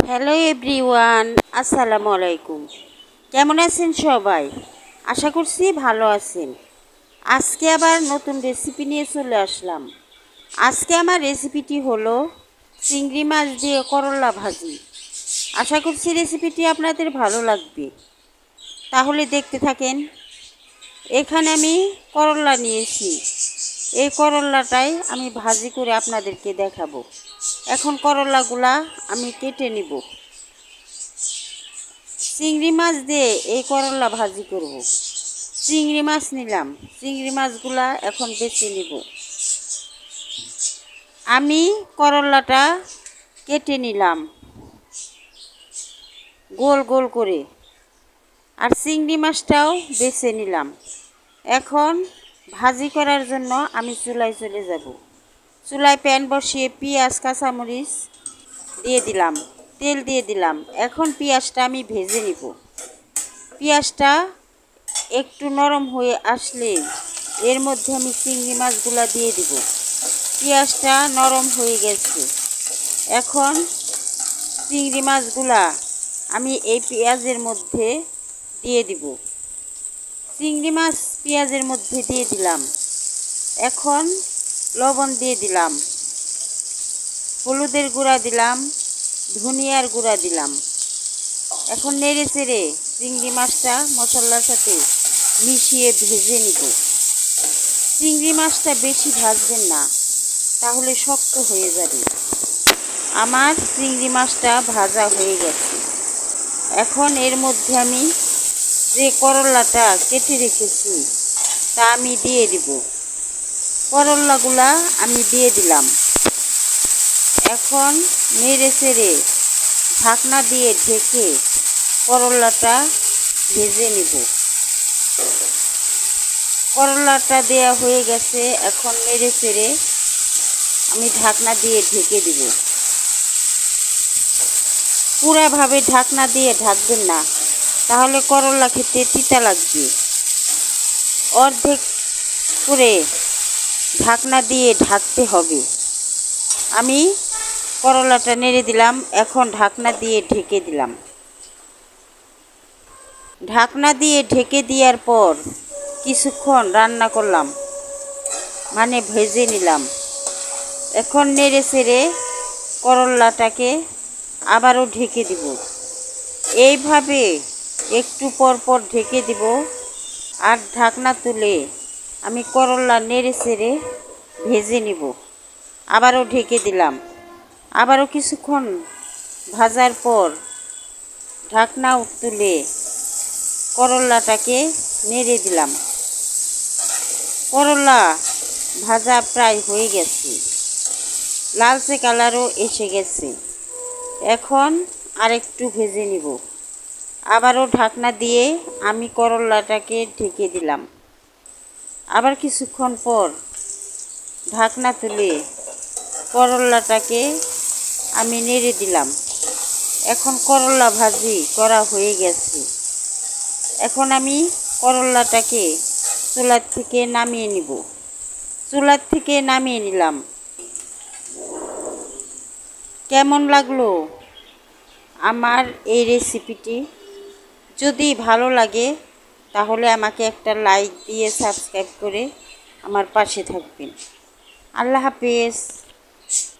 Hello everyone, আসসালামু আলাইকুম। কেমন আছেন সবাই? আশা করছি ভালো আছেন। আজকে আবার নতুন রেসিপি নিয়ে চলে আসলাম। আজকে আমার রেসিপিটি হলো চিংড়ি মাছ দিয়ে করলা ভাজি। আশা করছি রেসিপিটি আপনাদের ভালো লাগবে, তাহলে দেখতে থাকেন। এখানে আমি করলা নিয়েছি। এই করলাটাই আমি ভাজি করে আপনাদেরকে দেখাবো। এখন করলাগুলা আমি কেটে নিব। চিংড়ি মাছ দিয়ে এই করলা ভাজি করব। চিংড়ি মাছ নিলাম, চিংড়ি মাছগুলা এখন বেছে নিব। আমি করলাটা কেটে নিলাম গোল গোল করে, আর চিংড়ি মাছটাও বেছে নিলাম। এখন ভাজি করার জন্য আমি চুলায় চলে যাব। চুলায় প্যান বসিয়ে পেঁয়াজ কাঁচামরিচ দিয়ে দিলাম, তেল দিয়ে দিলাম। এখন পেঁয়াজটা আমি ভেজে নিব। পেঁয়াজটা একটু নরম হয়ে আসলে এর মধ্যে আমি চিংড়ি মাছগুলা দিয়ে দিব। পেঁয়াজটা নরম হয়ে গেছে। এখন চিংড়ি মাছগুলা আমি এই পেঁয়াজের মধ্যে দিয়ে দিব। চিংড়ি মাছ পেঁয়াজের মধ্যে দিয়ে দিলাম। এখন লবণ দিয়ে দিলাম, হলুদের গুঁড়া দিলাম, ধনিয়ার গুঁড়া দিলাম। এখন নেড়ে চেড়ে চিংড়ি মাছটা মশলার সাথে মিশিয়ে ভেজে নিব। চিংড়ি মাছটা বেশি ভাজবেন না, তাহলে শক্ত হয়ে যাবে। আমার চিংড়ি মাছটা ভাজা হয়ে গেছে। এখন এর মধ্যে আমি যে করলাটা কেটে রেখেছি তা আমি দিয়ে দিব। করলাগুলা আমি দিয়ে দিলাম। এখন নেড়ে চেড়ে ঢাকনা দিয়ে ঢেকে করলাটা ভেজে নিব। করলাটা দেয়া হয়ে গেছে। এখন নেড়ে চেড়ে আমি ঢাকনা দিয়ে ঢেকে দিব। পুরাভাবে ঢাকনা দিয়ে ঢাকবেন না, তাহলে করলা খেতে তিতা লাগবে। অর্ধেক করে ঢাকনা দিয়ে ঢাকতে হবে। আমি করলাটা নেড়ে দিলাম। এখন ঢাকনা দিয়ে ঢেকে দিলাম। ঢাকনা দিয়ে ঢেকে দেওয়ার পর কিছুক্ষণ রান্না করলাম, মানে ভেজে নিলাম। এখন নেড়ে চেড়ে করলাটাকে আবারও ঢেকে দিব। এইভাবে একটু পর পর ঢেকে দিব। আর ঢাকনা তুলে আমি করলা নেড়ে চেড়ে ভেজে নিব। আবারও ঢেকে দিলাম। আবারও কিছুক্ষণ ভাজার পর ঢাকনা তুলে করলাটাকে নেড়ে দিলাম। করলা ভাজা প্রায় হয়ে গেছে, লালচে কালারও এসে গেছে। এখন আরেকটু ভেজে নিব। আবারও ঢাকনা দিয়ে আমি করলাটাকে ঢেকে দিলাম। আবার কিছুক্ষণ পর ঢাকনা তুলে করলাটাকে আমি নেড়ে দিলাম। এখন করলা ভাজি করা হয়ে গেছে। এখন আমি করলাটাকে চুলার থেকে নামিয়ে নিব। চুলার থেকে নামিয়ে নিলাম। কেমন লাগলো আমার এই রেসিপিটি? যদি ভালো লাগে তাহলে আমাকে একটা লাইক দিয়ে সাবস্ক্রাইব করে আমার পাশে থাকবেন। আল্লাহ হাফেজ।